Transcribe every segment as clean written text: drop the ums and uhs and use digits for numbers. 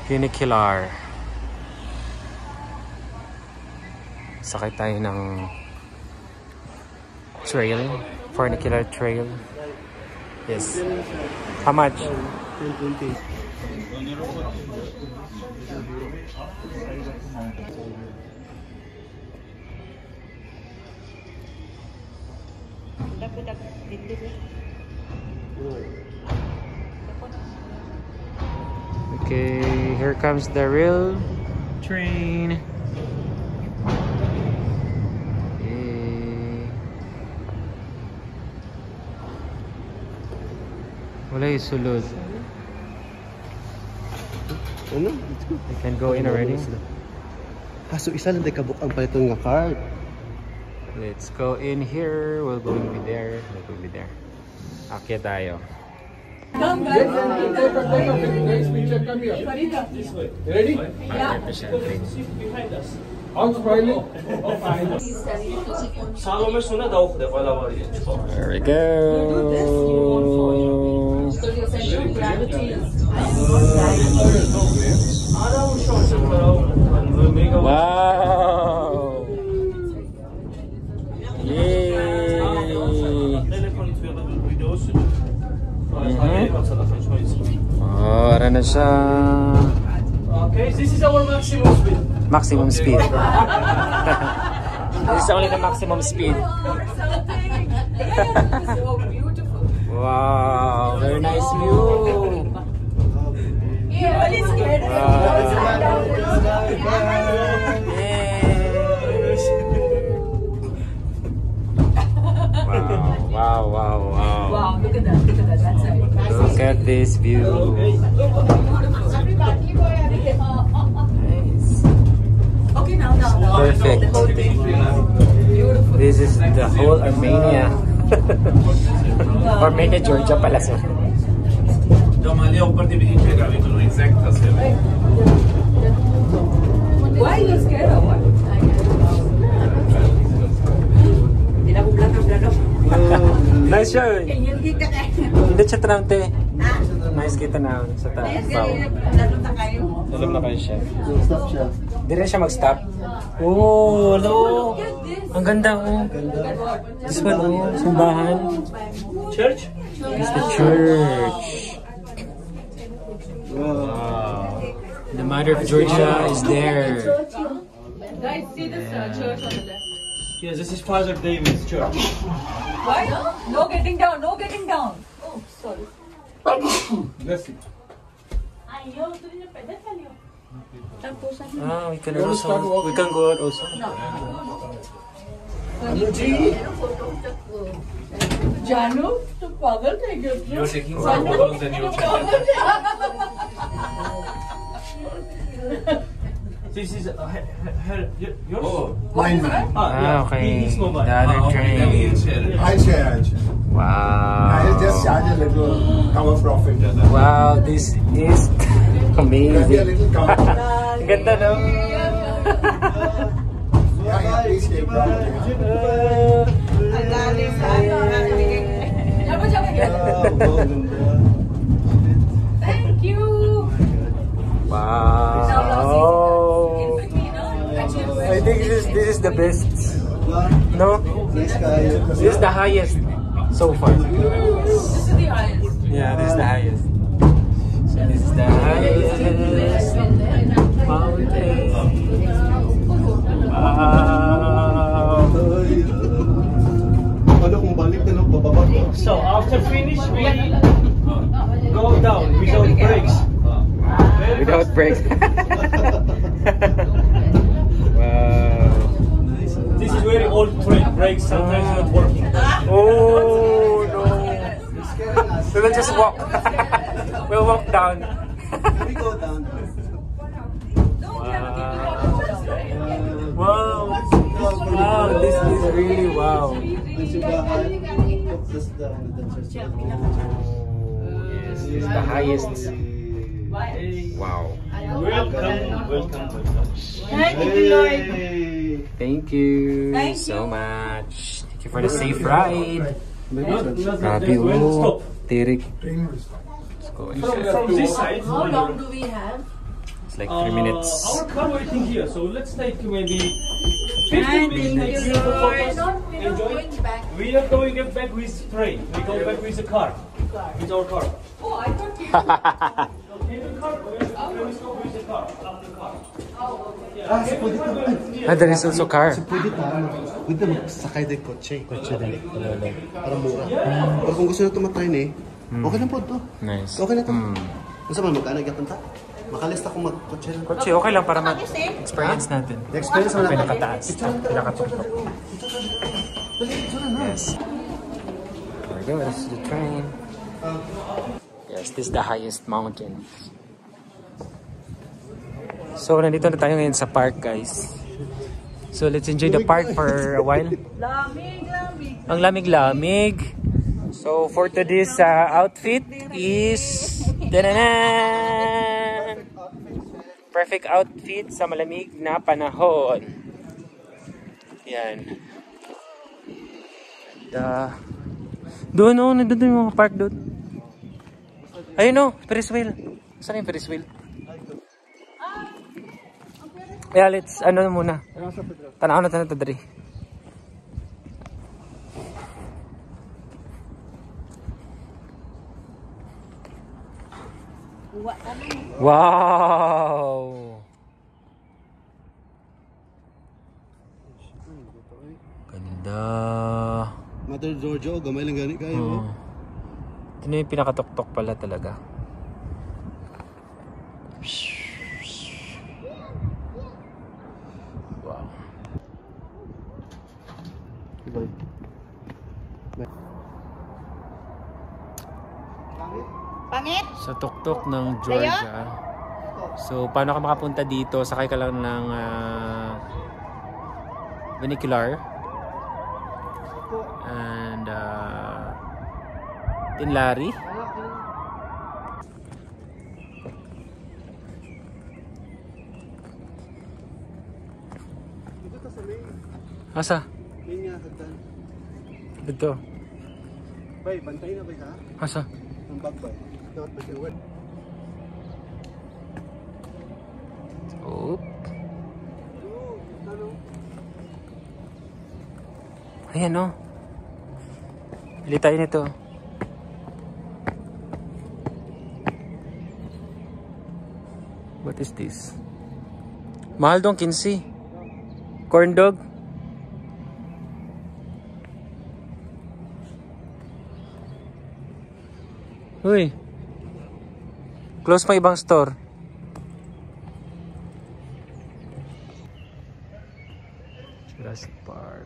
Funicular. Sakay tayo ng trail. Funicular trail. Yes. How much? 10-20. Okay, here comes the real train. Wala yung sulod. Ano? Let's go. I can go in already. So isa lang tayo kabuk ang paliton nga card. Let's go in here. We're going to be there. We're going to be there. Akyat tayo. Come guys, take a nice picture. Come here. This way. Ready? Yeah. Behind us. I'm smiling. There we go. So your center of gravity is Wow! Yay! Oh, ara na siya. Okay, this is our maximum speed. Maximum speed. This is only the maximum speed. so beautiful. Wow, very nice view. You're really scared. Wow, wow, wow. Wow, look at that, that's right. Look at this view. Nice. Okay, now. Perfect. The whole thing. Beautiful. This is the whole Armenia. Armenia, Georgia pala sir. Why are you scared of what? Nice siya eh. Hindi siya tramte. Nice kita na sa taas. Alam na kayo siya. Stop siya. Hindi rin siya mag-stop. Oh, hello. Ang ganda oh. This one oh, simbahan. Church? It's the church. Wow. The Mother of Georgia is there. Guys, see this church on the left. Yes, this is Father David's church. Why? No getting down, no getting down. Oh, sorry. Bless you. Ah, we can also, we can go out also. Ano, G? Janu, to pagal thay gaya. You're taking some photos and you're checking. This is yours? Oh, Mine. Ah, okay. He's mobile. The other train. I share. Wow. I'll just charge a little cover profit. Wow, this is amazing. Maybe a little cover. Ang ganda no? Yeah, please take profit. Thank you. Wow. I think this is the best. No? This is the highest so far. This is the highest. Yeah, this is the highest. So this is the highest mountain. Wow. So after finish, we go down without brakes. Without brakes. Wow. This is very old train. Brakes sometimes not working. Oh no. We will just walk. We'll walk down. We go down. Wow. Wow, this is really wow. Yes, this is the highest. Wow. Welcome. Thank you, Lloyd. Thank you Thank so you. much. Thank you for the safe ride. Grabe Stop. oh. Tirik. Let's go From this side. How long do we have? It's like 3 minutes. Our car waiting here, so let's take maybe 15 minutes here for photos. Enjoy. We are going back with train. We go back with the car. With our car. Oh, I thought you. In the car, we go with the car. After car. There is also car. Pwede magsakay din kotse. Kotse din. Para mura. Pero kung gusto na tumatry ni, okay lang po ito. Nice. Okay na ito. Gusto mo magkano gyapon ta? Makalista kung magkotse lang. Kotse, okay lang para mag-experience natin. The experience mo na Pinakataas. Pinakatuktok. Yes. There we go. This is the train. Yes, this is the highest mountain. So, nandito na tayo ngayon sa park, guys. So, let's enjoy the park for a while. Lamig. Ang lamig-lamig. So, for today's outfit is... Tananan! Perfect outfit sa malamig na panahon. Yan. Doon, nandun yung mga park doon. Ayun o, Ferris wheel. Saan yung Ferris wheel? Yeah, let's, muna. Tanaw na ito, Dri. Wow! Ganda. Mother Giorgio, gamay lang gani kayo. Ito na yung pinakatuktok pala talaga. Wow. Pangit? Sa tuktok ng Georgia. So, paano ka makapunta dito? Sakay ka lang ng vernacular. And Tinlari. Asa? May nga hagdan. Dito. Bay, bantay na bay ha? Asa? Ang bagbay. Dapat ba siya wet? Oop. Ayan o. Bili tayo nito. What is this? Mahal dong 15. Corn dog. Uy. Close pa ibang store. Jurassic Park.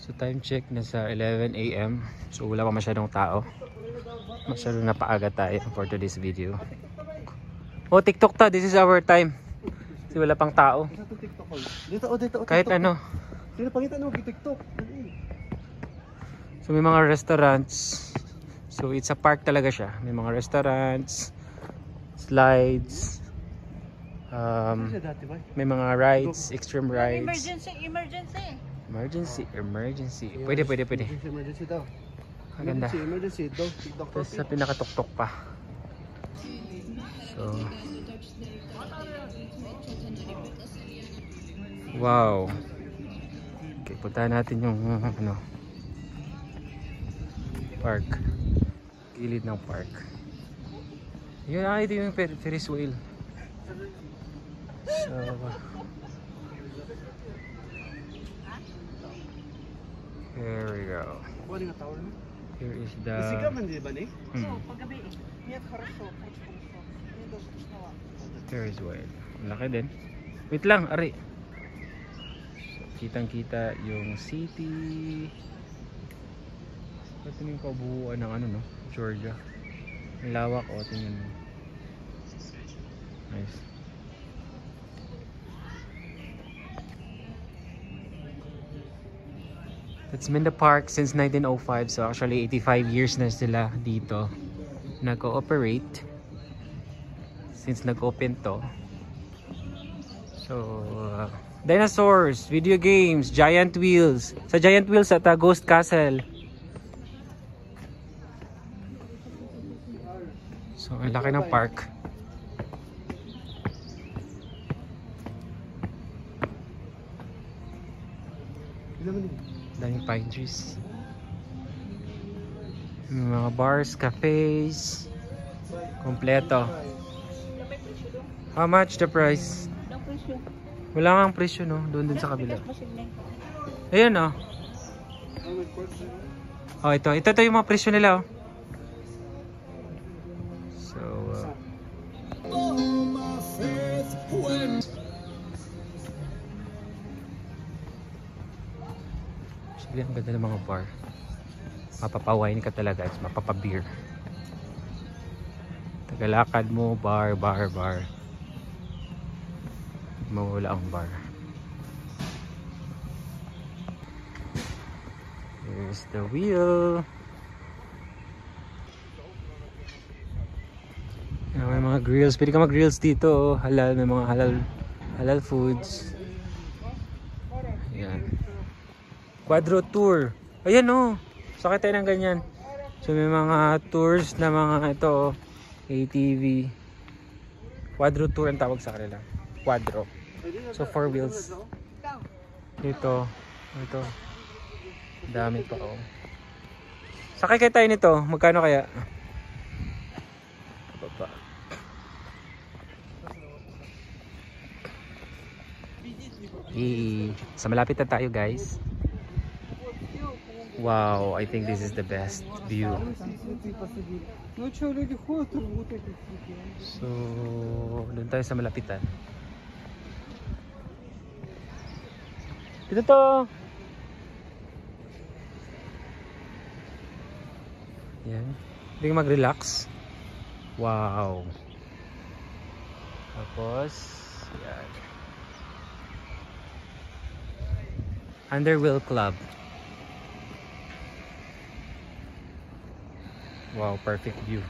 So time check nasa 11 AM. So wala pa masyadong tao. Masyadong napaaga tayo for today's video. Oh, TikTok ta. This is our time. Kasi wala pang tao. Dito. Kahit ano. Sino pangitan mo TikTok? So may mga restaurants. So it's a park talaga siya. May mga restaurants, slides, may mga rides, extreme rides. Emergency. Pwede. Emergency daw. Maganda. Emergency daw. TikTok. Tapos sa pinakatuktok pa. So wow. Okay, puntahan natin yung park. Gilid ng park. Yun, ito yung Ferris wheel. So here we go. Here is the Ferris wheel. Laki din. Wait lang, ari. Kitang-kita yung city. Ito yung kabuuan ng Georgia. Ang lawak, tingnan mo. Nice. It's been the park since 1905, so actually 85 years na sila dito nag-ooperate since nag-open to. So dinosaurs, video games, giant wheels. Sa giant wheels at Ghost Castle. So, ang laki ng park. Daming pine trees. May mga bars, cafes. Kompleto. How much the price? Wala nga ang presyo, no? Doon din sa kabila. Ayan, oh. Oh, ito. Ito yung mga presyo nila, oh. So, actually, ang ganda ng mga bar. Mapapawine ka talaga at mapapabeer. Tagalakad mo, bar. Mawala ang bar. Here's the wheel. May mga grills. Pwede ka mag-grills dito. Halal. May mga halal foods. Ayan. Quadro tour. Ayan, oh. Sakit tayo ng ganyan. So may mga tours na mga ito. ATV. Quadro tour ang tawag sa kanila. Quadro. So 4 wheels. Dito. Ito. Dami pa, oh. Sakay kayo tayo nito. Magkano kaya? Baba. Sa malapit na tayo, guys. Wow, I think this is the best view. So, doon tayo sa malapitan. Dito to. Yan. Hindi mag-relax. Wow. Tapos, yan. Underwheel Club. Wow, perfect view.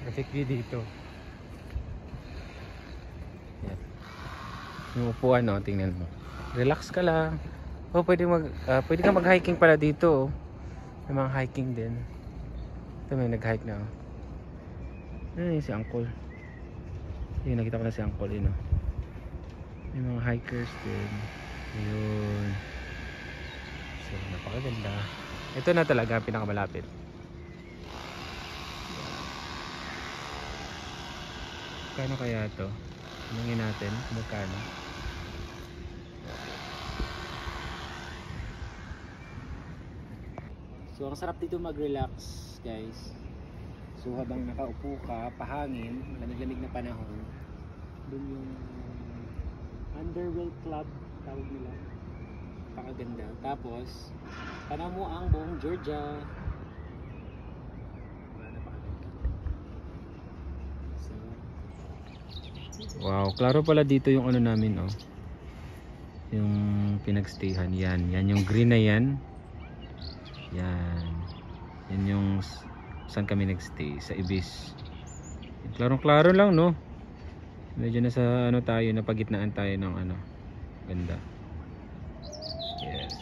Perfect view dito. Yan. Yung upuan, no, tingnan mo. Relax ka lang. Oh, pwede ka mag-hiking pala dito, oh. May mga hiking din. Ito, may nag-hike na, oh. Ano yun, si Uncle. Yung nakita ko na si Uncle, yun, oh. May mga hikers din. Ayun. So, napakaganda. Ito na talaga ang pinakamalapit. Magkano kaya ito? Tingnan natin magkano. So ang sarap dito mag-relax, guys. So habang nakaupo ka, pahangin, malamig-lamig na panahon. Doon yung Underwheel Club tawag nila. Napakaganda. Tapos tanaw mo ang buong Georgia. Wow, klaro pala dito yung ano namin, oh. Yung pinagstayhan, yan yung green na yan. Yan yung saan kami nagstay, sa Ibis. Klarong-klaro lang, no. Medyo nasa ano tayo, napagitnaan tayo ng ano. Ganda. Yes.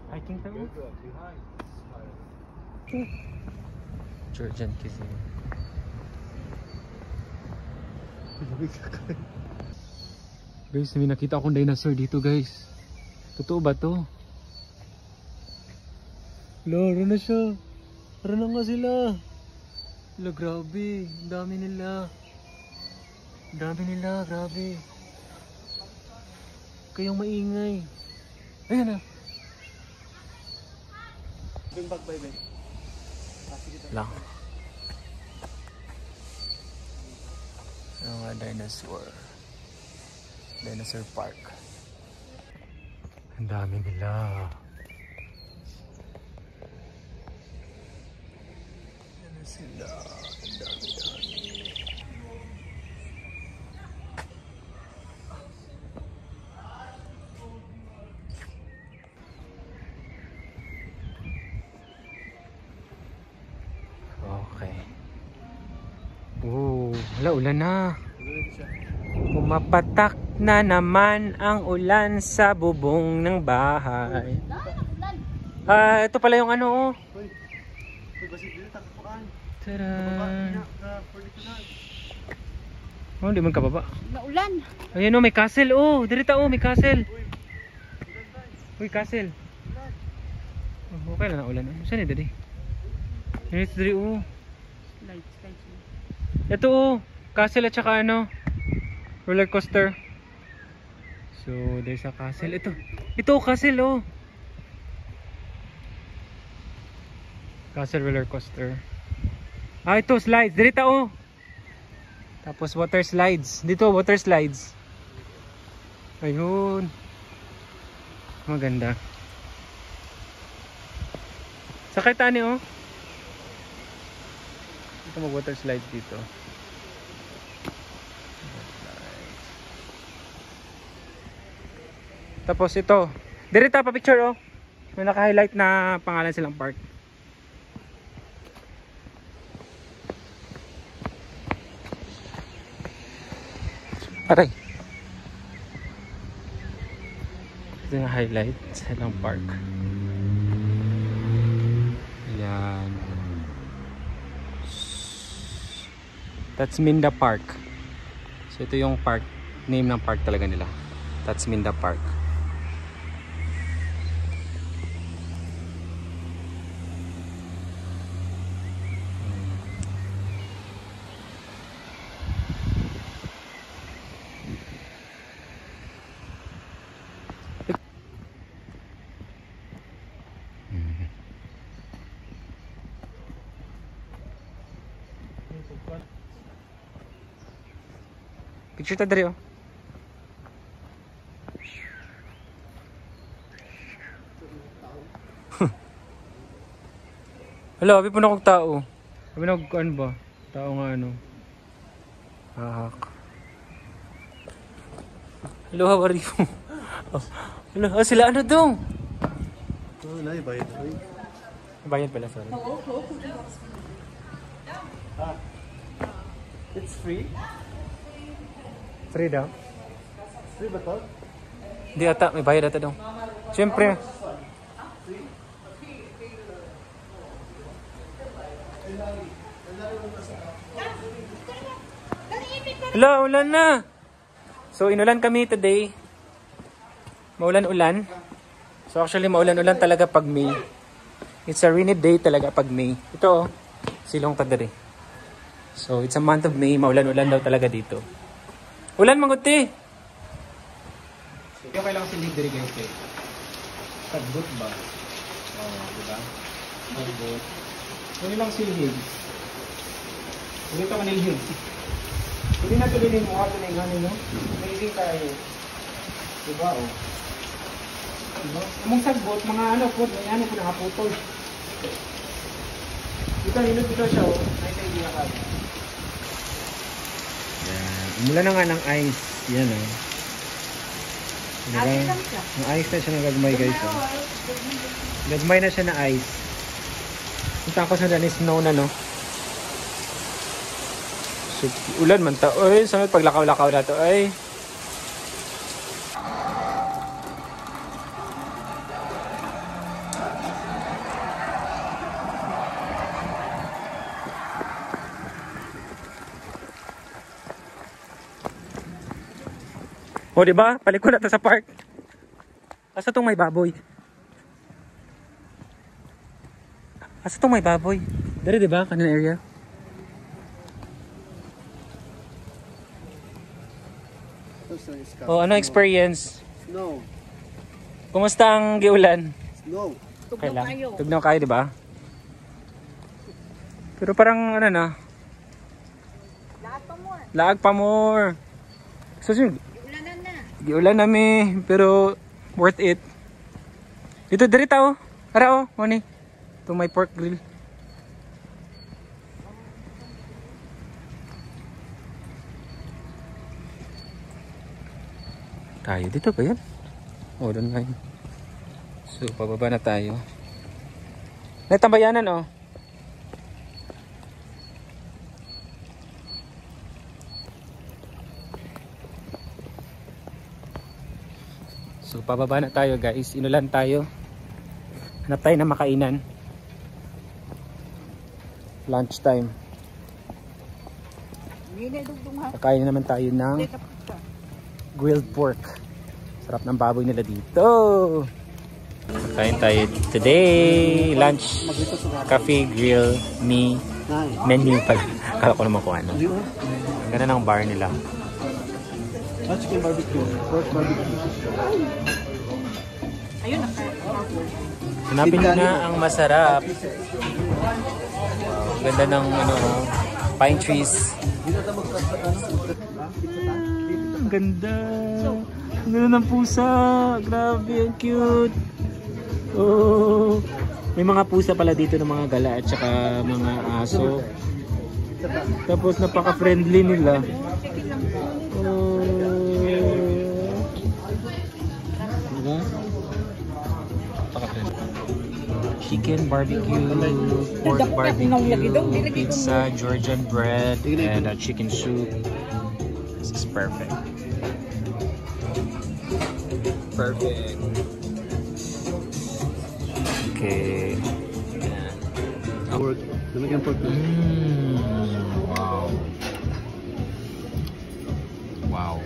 Hiking tayo? Georgian kissing. Guys, may nakita akong dinosaur dito, guys. Totoo ba to? Laro na siya. Laro na nga sila. Wala, grabe. Ang dami nila. Ang dami nila, grabe. Kayong maingay. Ayan na. Lang. Mga dinosaur. Dinosaur Park. Ang dami nila. Ano sila? Ang dami. Okay. Wala, ulan na. Pumapatak na naman ang ulan sa bubong ng bahay. Ito pala yung ano, oh. Taran. Oh, di man kababa. Naulan. Ayan, oh, may castle, oh. Dirita, oh, may castle. Uy, castle. Oh, okay lang na ulan. Saan yun, daddy? It's dari, oh. Ito, oh. Castle at saka ano, roller coaster. So, there's a castle. Ito, castle, oh. Castle roller coaster. Ito, slides. Dirita, oh. Tapos water slides. Dito, water slides. Ayun. Maganda. Sakay tani, oh. Ito mag water slides dito. Tapos ito. Dirita pa picture, oh. May naka-highlight na pangalan silang park. Aray. Ito yung highlight sa ilang park. Ayan. That's Minda Park. So ito yung park. Name ng park talaga nila. That's Minda Park. Picture ta dali, oh. Hala, abi po na kong tao. Abi na kong ano ba? Tao nga ano. Hahak. Hello, how are you? Oh, hello, oh, sila ano dong? Oh, na, bayad. Bayad pala, sorry. It's free? Free daw? Free ba to? Hindi ata, may bayad ata daw. Siyempre. Hello, ulan na. So, inulan kami today. Maulan-ulan. So, actually, maulan-ulan talaga pag May. It's a rainy day talaga pag May. Ito, oh. Silong Tadari. So, it's a month of May. Maulan-ulan daw talaga dito. Ulan, manguti! Okay lang silig diri guys, eh. Tagbot ba? Oo, diba? Tagbot. Pwede lang silhig. Pwede ka manilhig. Pwede na tuloy mo ako na yung ano, no? Amazing tayo. Diba, oh? Diba? Among sagbot, mga ano po, may ano po nakaputol. Dito, hinod dito siya, oh. Nice idea ka. Yan. Mula na nga ng ice. Yan, oh. Ang ice na siya ng gagmay, guys, oh. Gagmay na siya na ice. Punta ako sa dyan, snow na, no? So, ulan man ta. Oy, samit paglakaw-lakaw na to, ay. O, diba? Paliko na to sa park. Asa tong may baboy? Asa tong may baboy? Dari, diba? Kanina area. Oh, ano experience? Snow. Kumusta ang giulan? Snow. Okay lang. Tugnaw kayo, di ba? Pero parang ano na. Laag pa more. So, giulan nami, pero worth it. Dito, dirita, oh. Ara, oh. Mani. Ito may pork grill. Tayo dito ba yan? Oh, doon nga yun. So, pababa na tayo. Natambayanan, oh. So pababa na tayo guys, inulan tayo. Hanap tayo na makainan. Lunch time. Kakain naman tayo ng grilled pork. Sarap ng baboy nila dito. Kain tayo today. Lunch, coffee, grill, menu pala. Akala ko naman kung ano. Ganda ng bar nila. Chicken barbecue. Pork barbecue. Ayun na. Hanapin nyo na ang masarap. Ganda ng ano, pine trees. Ang ganda. Ang ganda ng pusa. Grabe, ang cute. Oh, may mga pusa pala dito ng mga gala at saka mga aso. Tapos napaka-friendly nila. Oh. Diba? Napaka-friendly. Chicken barbecue, pork barbecue, pizza, Georgian bread, and a chicken soup. This is perfect. Perfect. Okay. Pork. Lamigyan pork. Wow. Wow.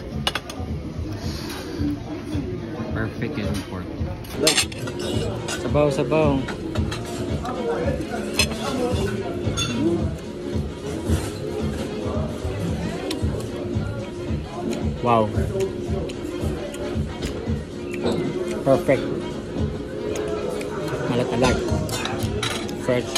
Perfect yung pork. Sabaw, sabaw. Wow. Perfect. Malat-alat. Fresh.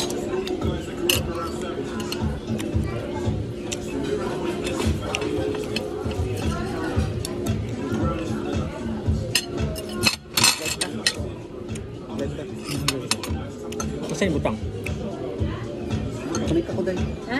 Kasi yung butang. Kunik ako dahil. Ha?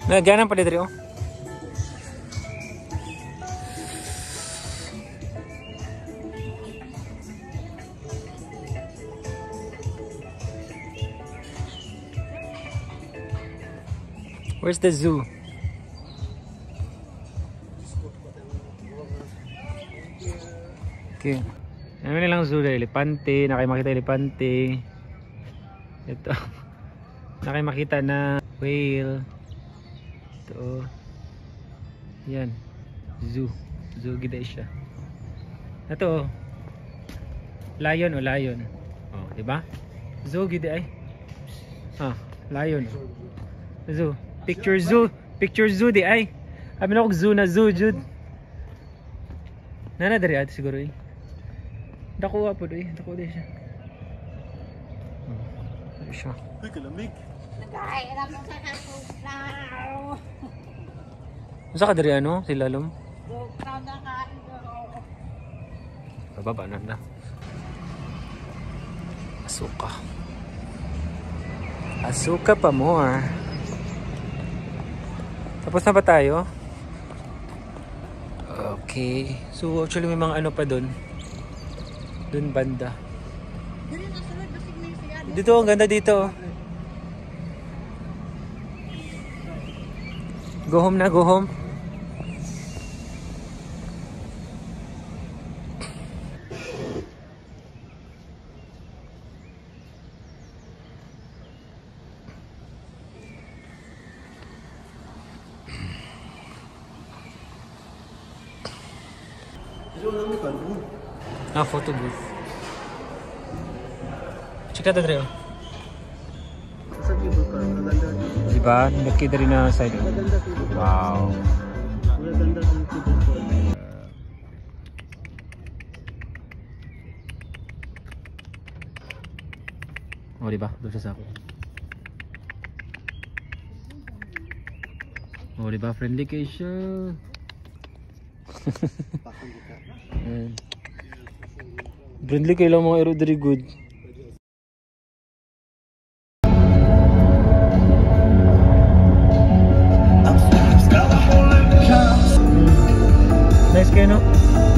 Nagyanan pala dito. Where's the zoo? Okay. Ano nilang zoo dahil? Elepante. Na kayo makita elepante. Ito. Na kayo makita na whale. Ito. Yan. Zoo. Zoo gida siya. Ito. Lion o lion. Oh, di ba? Zoo gida ay. Ah, lion. Zoo. Picture zoo. Picture zoo di ay. Abi na ako zoo na zoo, Jude. Nana dari ate siguro eh. Dako po do eh. Dako di siya. Ano siya? Uy, kalamig. Nagkahirap mo sa kasuklaw. Masa ka dari ano? Sila alam? Suklaw na kain ko. Bababa na. Asuka. Asuka pa more. Tapos na ba tayo? Okay. So actually may mga ano pa doon. Doon banda. Dito, ang ganda dito. Go home na, go home. Ah, photo booth. Check natin rin. Sa cable car, maganda. Diba? Nakita rin na side. Wow. Maganda sa cable car. Oh, diba? Doon siya sa ako. Oh, diba? Friendly kayo siya. Friendly kayo lang mga aero very good. Laki, no?